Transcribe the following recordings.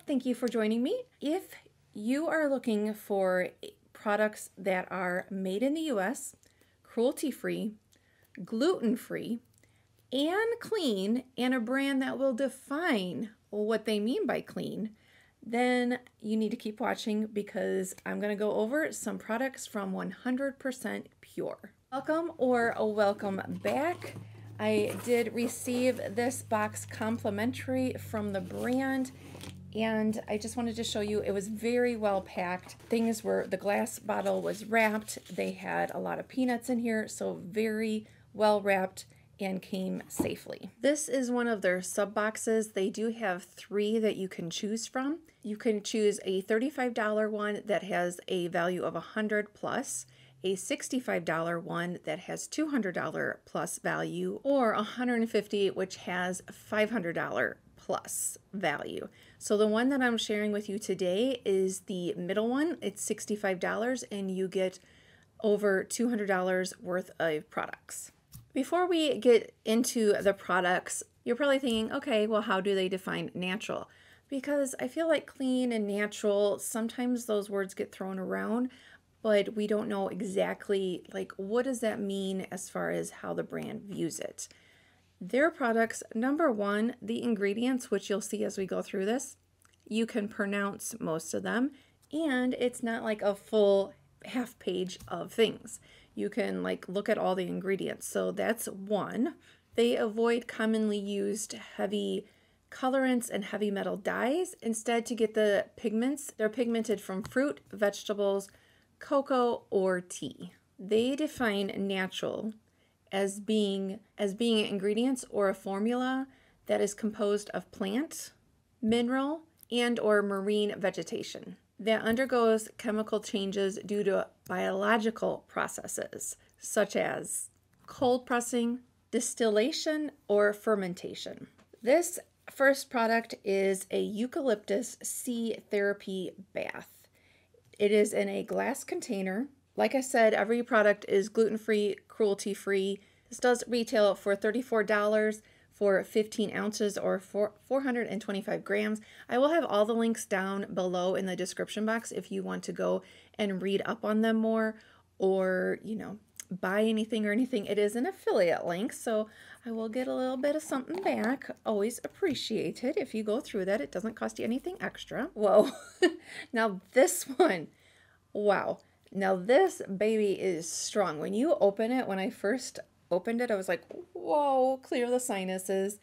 Thank you for joining me. If you are looking for products that are made in the US, cruelty-free, gluten-free, and clean, and a brand that will define what they mean by clean, then you need to keep watching because I'm going to go over some products from 100% Pure. Welcome or welcome back. I did receive this box complimentary from the brand, and I just wanted to show you it was very well packed. Things were, the glass bottle was wrapped. They had a lot of peanuts in here, so very well wrapped and came safely. This is one of their sub boxes. They do have 3 that you can choose from. You can choose a $35 one that has a value of $100 plus, a $65 one that has $200 plus value, or $150 which has $500 plus value. So the one that I'm sharing with you today is the middle one. It's $65 and you get over $200 worth of products. Before we get into the products, you're probably thinking, okay, well, how do they define natural? Because I feel like clean and natural, sometimes those words get thrown around, but we don't know exactly, like, what does that mean as far as how the brand views it. Their products, number one, the ingredients, which you'll see as we go through this, you can pronounce most of them, and it's not like a full half page of things. You can like look at all the ingredients. So that's one. They avoid commonly used heavy colorants and heavy metal dyes. Instead, to get the pigments, they're pigmented from fruit, vegetables, cocoa, or tea. They define natural as being ingredients or a formula that is composed of plant, mineral, and or marine vegetation that undergoes chemical changes due to biological processes such as cold pressing, distillation, or fermentation. This first product is a eucalyptus sea therapy bath. It is in a glass container. Like I said, every product is gluten-free, cruelty-free. This does retail for $34 for 15 ounces or 425 grams. I will have all the links down below in the description box if you want to go and read up on them more or, you know, buy anything or anything. It is an affiliate link, so I will get a little bit of something back. Always appreciate it if you go through that. It doesn't cost you anything extra. Whoa. Now this one, wow. Now this baby is strong. When you open it, when I first opened it, I was like, whoa, clear the sinuses.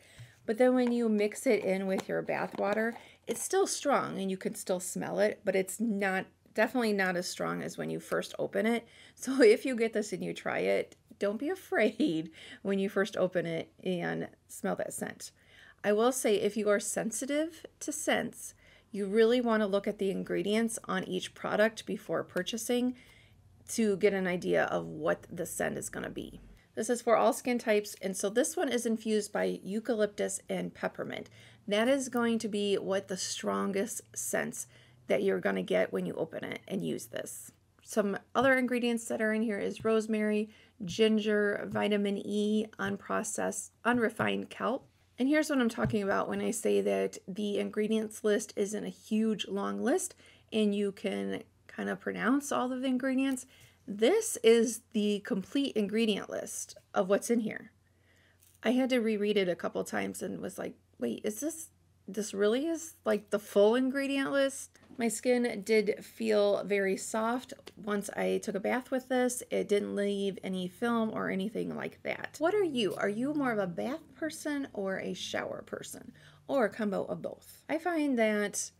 But then when you mix it in with your bath water, it's still strong and you can still smell it, but it's not, definitely not as strong as when you first open it. So if you get this and you try it, don't be afraid when you first open it and smell that scent. I will say if you are sensitive to scents, you really want to look at the ingredients on each product before purchasing to get an idea of what the scent is going to be. This is for all skin types, and so this one is infused by eucalyptus and peppermint. That is going to be what the strongest scents that you're going to get when you open it and use this. Some other ingredients that are in here is rosemary, ginger, vitamin E, unprocessed, unrefined kelp. And here's what I'm talking about when I say that the ingredients list isn't a huge long list and you can kind of pronounce all of the ingredients. This is the complete ingredient list of what's in here. I had to reread it a couple times and was like, wait, is this really is like the full ingredient list? My skin did feel very soft once I took a bath with this. It didn't leave any film or anything like that. What are you? Are you more of a bath person or a shower person or a combo of both? I find that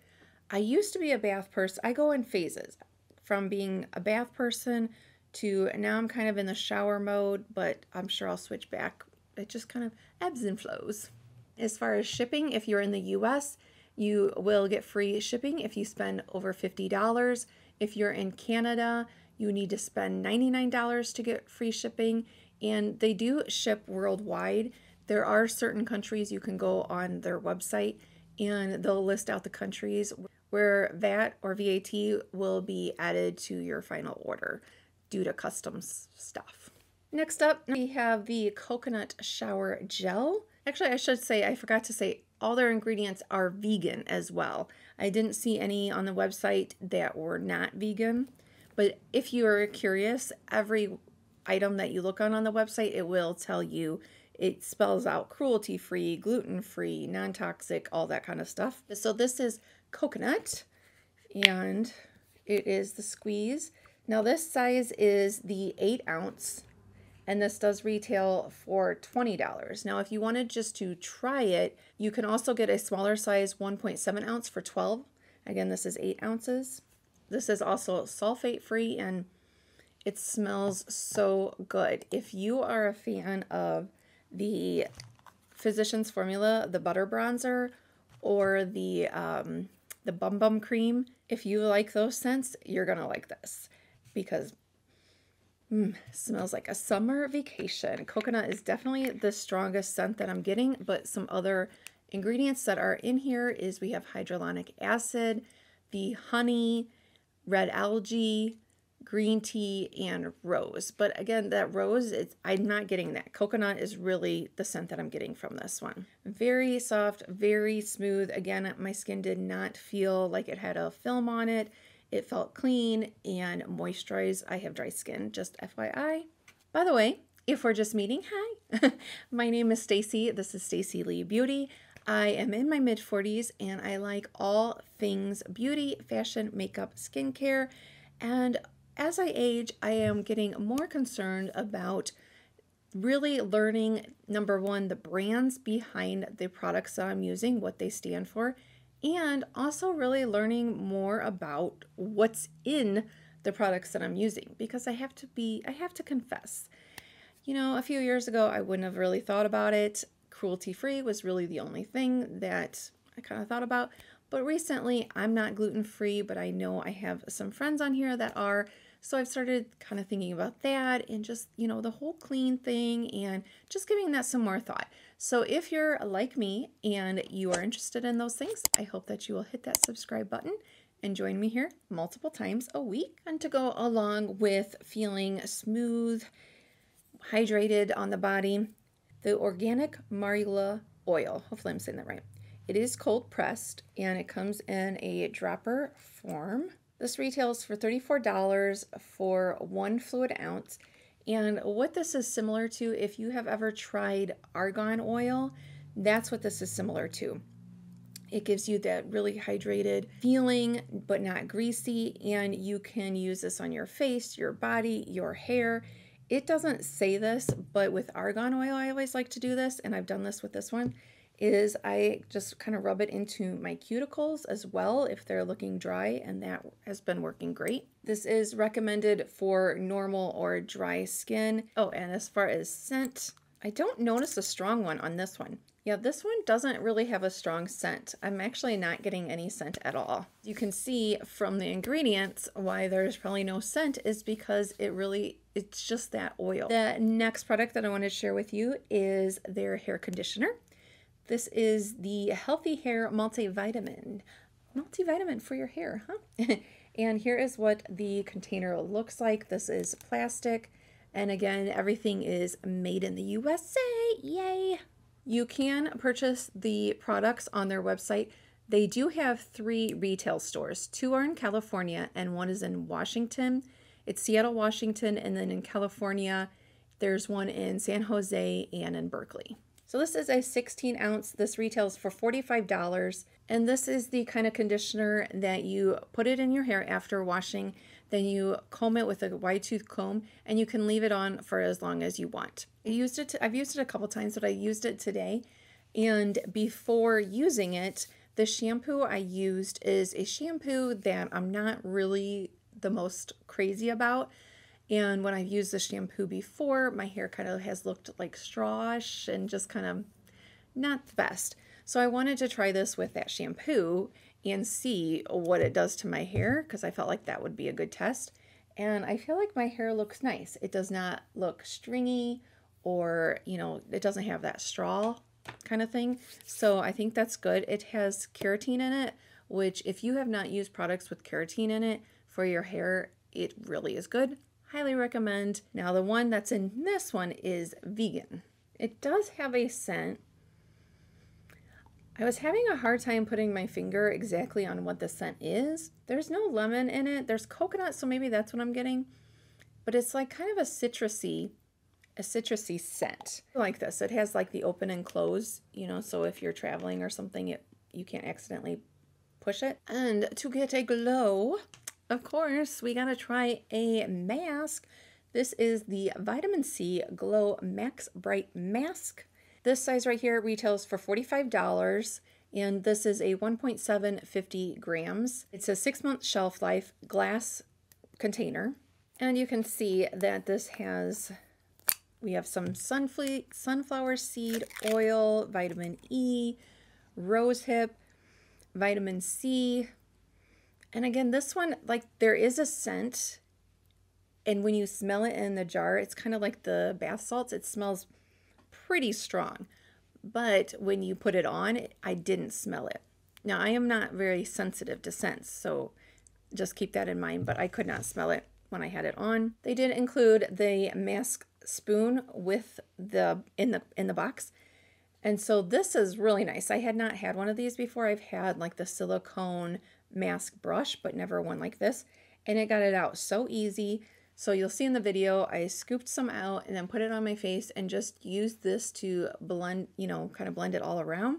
I used to be a bath person. I go in phases. From being a bath person to now I'm kind of in the shower mode, but I'm sure I'll switch back. It just kind of ebbs and flows. As far as shipping, if you're in the US, you will get free shipping if you spend over $50. If you're in Canada, you need to spend $99 to get free shipping, and they do ship worldwide. There are certain countries you can go on their website and they'll list out the countries where VAT or VAT will be added to your final order due to customs stuff. Next up, we have the coconut shower gel. Actually, I should say, I forgot to say all their ingredients are vegan as well. I didn't see any on the website that were not vegan, but if you're curious, every item that you look on the website, it will tell you, it spells out cruelty-free, gluten-free, non-toxic, all that kind of stuff. So this is coconut, and it is the squeeze. Now this size is the 8 ounce, and this does retail for $20. Now if you wanted just to try it, you can also get a smaller size 1.7 ounce for $12. Again, this is 8 ounces. This is also sulfate free, and it smells so good. If you are a fan of the Physicians Formula, the butter bronzer, or the Bum Bum cream, if you like those scents, you're gonna like this, because smells like a summer vacation. Coconut is definitely the strongest scent that I'm getting, but some other ingredients that are in here is we have hyaluronic acid, the honey, red algae, green tea, and rose. But again, that rose, I'm not getting that. Coconut is really the scent that I'm getting from this one. Very soft, very smooth. Again, my skin did not feel like it had a film on it. It felt clean and moisturized. I have dry skin, just FYI. By the way, if we're just meeting, hi. My name is Stacy. This is Stacy Lee Beauty. I am in my mid-40s, and I like all things beauty, fashion, makeup, skincare, and as I age, I am getting more concerned about really learning, number one, the brands behind the products that I'm using, what they stand for, and also really learning more about what's in the products that I'm using, because I have to confess, you know, a few years ago, I wouldn't have really thought about it. Cruelty-free was really the only thing that I kind of thought about. But recently, I'm not gluten-free, but I know I have some friends on here that are. So I've started kind of thinking about that and just, you know, the whole clean thing and just giving that some more thought. So if you're like me and you are interested in those things, I hope that you will hit that subscribe button and join me here multiple times a week. And to go along with feeling smooth, hydrated on the body, the organic marula oil. Hopefully I'm saying that right. It is cold pressed, and it comes in a dropper form. This retails for $34 for 1 fluid ounce. And what this is similar to, if you have ever tried argan oil, that's what this is similar to. It gives you that really hydrated feeling, but not greasy, and you can use this on your face, your body, your hair. It doesn't say this, but with argan oil, I always like to do this, and I've done this with this one, is I just kind of rub it into my cuticles as well if they're looking dry, and that has been working great. This is recommended for normal or dry skin. Oh, and as far as scent, I don't notice a strong one on this one. Yeah, this one doesn't really have a strong scent. I'm actually not getting any scent at all. You can see from the ingredients why there's probably no scent is because it's just that oil. The next product that I want to share with you is their hair conditioner. This is the Healthy Hair Multivitamin. Multivitamin for your hair, huh? And here is what the container looks like. This is plastic. And again, everything is made in the USA. Yay! You can purchase the products on their website. They do have 3 retail stores. 2 are in California and 1 is in Washington. It's Seattle, Washington, and then in California, there's one in San Jose and in Berkeley. So this is a 16 ounce. This retails for $45. And this is the kind of conditioner that you put it in your hair after washing. Then you comb it with a wide tooth comb, and you can leave it on for as long as you want. I've used it a couple times, but I used it today. And before using it, the shampoo I used is a shampoo that I'm not really the most crazy about. And when I've used the shampoo before, my hair kind of has looked like strawish and just kind of not the best. So I wanted to try this with that shampoo and see what it does to my hair, because I felt like that would be a good test. And I feel like my hair looks nice. It does not look stringy, or, you know, it doesn't have that straw kind of thing. So I think that's good. It has keratin in it, which if you have not used products with keratin in it for your hair, it really is good. Highly recommend. Now the one that's in this one is vegan. It does have a scent. I was having a hard time putting my finger exactly on what the scent is. There's no lemon in it. There's coconut, so maybe that's what I'm getting. But it's like kind of a citrusy scent. I like this. It has like the open and close, you know, so if you're traveling or something, you can't accidentally push it. And to get a glow, of course, we gotta try a mask. This is the Vitamin C Glow Max Bright Mask. This size right here retails for $45, and this is a 1.750 grams. It's a 6-month shelf life glass container, and you can see that this has, we have some sunflower seed oil, vitamin E, rosehip, vitamin C, and again, this one, like, there is a scent, and when you smell it in the jar, it's kind of like the bath salts. It smells pretty strong, but when you put it on, I didn't smell it. Now, I am not very sensitive to scents, so just keep that in mind, but I could not smell it when I had it on. They did include the mask spoon with in the box, and so this is really nice. I had not had one of these before. I've had like the silicone mask brush, but never one like this, and it got it out so easy. So you'll see in the video, I scooped some out and then put it on my face and just used this to blend, you know, kind of blend it all around.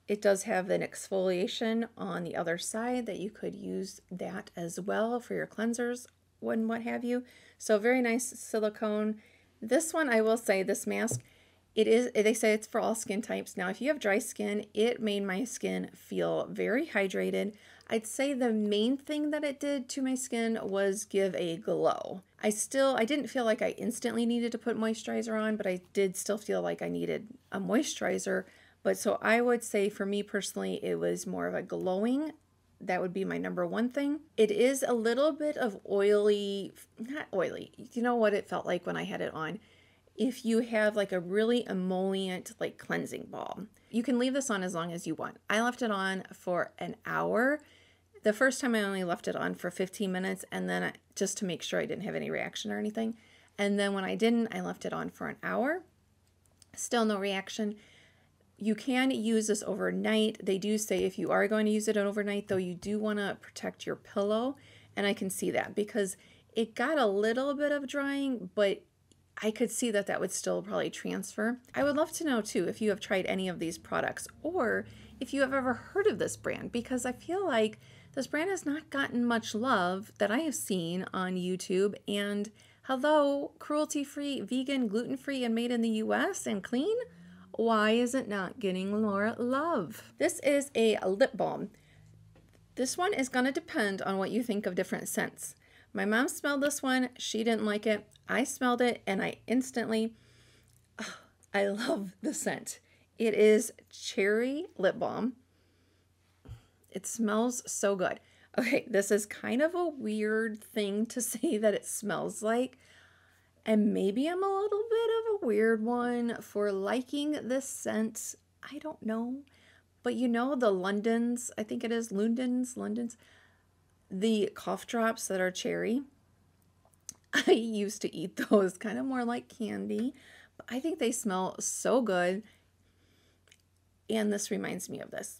It does have an exfoliation on the other side that you could use that as well for your cleansers and what have you. So very nice silicone. This one, I will say, this mask, they say it's for all skin types. Now, if you have dry skin, it made my skin feel very hydrated. I'd say the main thing that it did to my skin was give a glow. I didn't feel like I instantly needed to put moisturizer on, but I did still feel like I needed a moisturizer. But so I would say for me personally, it was more of a glowing. That would be my number one thing. It is a little bit of oily, not oily. You know what it felt like when I had it on? If you have like a really emollient, like cleansing balm. You can leave this on as long as you want. I left it on for an hour. The first time I only left it on for 15 minutes, and then just to make sure I didn't have any reaction or anything. And then when I didn't, I left it on for an hour. Still no reaction. You can use this overnight. They do say if you are going to use it overnight, though, you do want to protect your pillow. And I can see that because it got a little bit of drying, but I could see that that would still probably transfer. I would love to know too if you have tried any of these products or if you have ever heard of this brand, because I feel like this brand has not gotten much love that I have seen on YouTube. And hello, cruelty-free, vegan, gluten-free, and made in the US and clean, why is it not getting more love? This is a lip balm. This one is going to depend on what you think of different scents. My mom smelled this one. She didn't like it. I smelled it and I instantly, I love the scent. It is cherry lip balm. It smells so good. Okay, this is kind of a weird thing to say that it smells like. And maybe I'm a little bit of a weird one for liking this scent. I don't know. But you know the London's, I think it is London's, the cough drops that are cherry. I used to eat those kind of more like candy. But I think they smell so good. And this reminds me of this.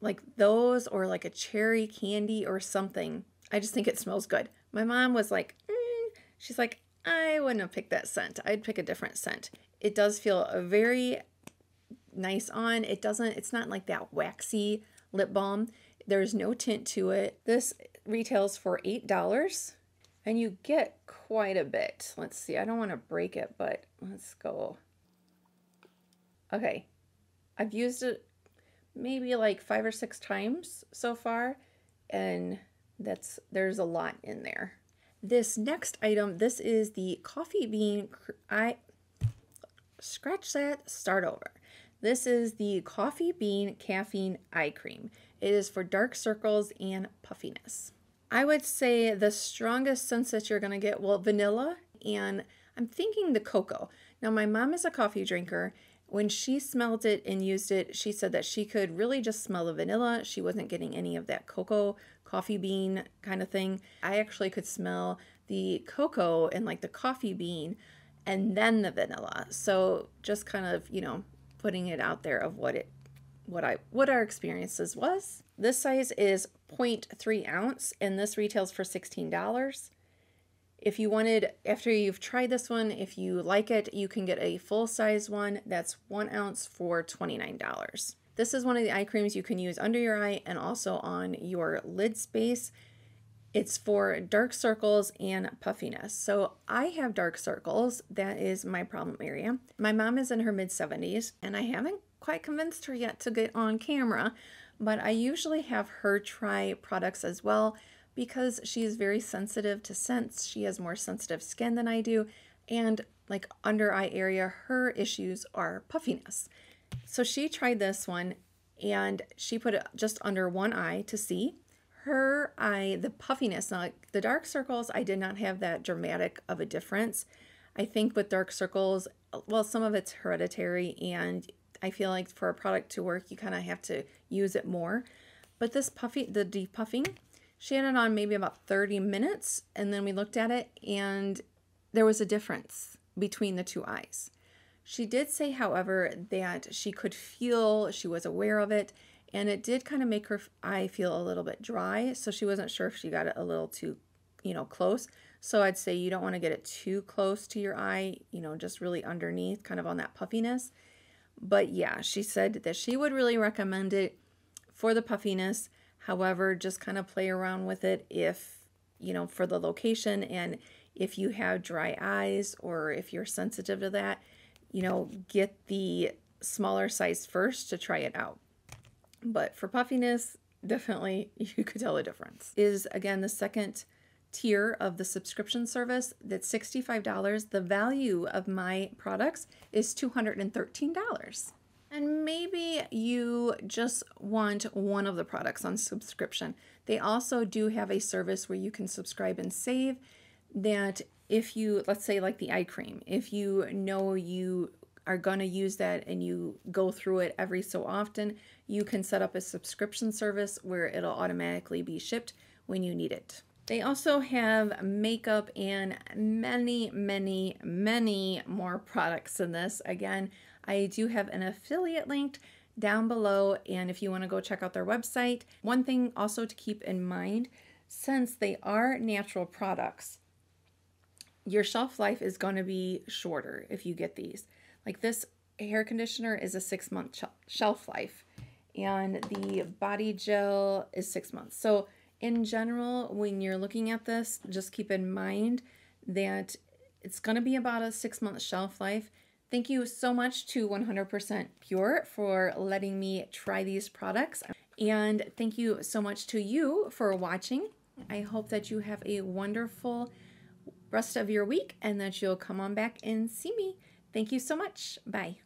Like those or like a cherry candy or something. I just think it smells good. My mom was like, she's like, I wouldn't have picked that scent. I'd pick a different scent. It does feel very nice on. It's not like that waxy lip balm. There's no tint to it. This retails for $8 and you get quite a bit. Let's see. I don't want to break it, but let's go. Okay. I've used it maybe like 5 or 6 times so far, and there's a lot in there. This next item, this is the coffee bean, start over. This is the coffee bean caffeine eye cream. It is for dark circles and puffiness. I would say the strongest scents that you're gonna get, well, vanilla, and I'm thinking the cocoa. Now my mom is a coffee drinker. When she smelled it and used it, she said that she could really just smell the vanilla. She wasn't getting any of that cocoa, coffee bean kind of thing. I actually could smell the cocoa and like the coffee bean and then the vanilla. So just kind of, you know, putting it out there of what it what our experiences was. This size is 0.3 ounce and this retails for $16. If you wanted, after you've tried this one, if you like it, you can get a full size one that's 1 ounce for $29. This is one of the eye creams you can use under your eye and also on your lid space. It's for dark circles and puffiness. So I have dark circles. That is my problem area. My mom is in her mid-70s and I haven't quite convinced her yet to get on camera, but I usually have her try products as well because she is very sensitive to scents. She has more sensitive skin than I do. And like under eye area, her issues are puffiness. So she tried this one and she put it just under one eye to see. Her eye, the puffiness, now the dark circles, I did not have that dramatic of a difference. I think with dark circles, well, some of it's hereditary and I feel like for a product to work, you kind of have to use it more. But this the depuffing, she had it on maybe about 30 minutes and then we looked at it and there was a difference between the two eyes. She did say, however, that she could feel, she was aware of it, and it did kind of make her eye feel a little bit dry. So she wasn't sure if she got it a little too, close. So I'd say you don't want to get it too close to your eye, just really underneath, kind of on that puffiness. But yeah, she said that she would really recommend it for the puffiness. However, just kind of play around with it if, for the location and if you have dry eyes or if you're sensitive to that, get the smaller size first to try it out. But for puffiness, definitely you could tell a difference. Is again the second tier of the subscription service. That's $65. The value of my products is $213. And maybe you just want one of the products on subscription. They also do have a service where you can subscribe and save that if you, let's say like the eye cream, if you know you are going to use that and you go through it every so often, you can set up a subscription service where it'll automatically be shipped when you need it. They also have makeup and many, many, many more products in this. Again, I do have an affiliate linked down below, and if you want to go check out their website. One thing also to keep in mind, since they are natural products, your shelf life is going to be shorter if you get these. Like this hair conditioner is a 6-month shelf life, and the body gel is 6 months. So in general, when you're looking at this, just keep in mind that it's going to be about a 6-month shelf life. Thank you so much to 100% Pure for letting me try these products. And thank you so much to you for watching. I hope that you have a wonderful rest of your week and that you'll come on back and see me. Thank you so much. Bye.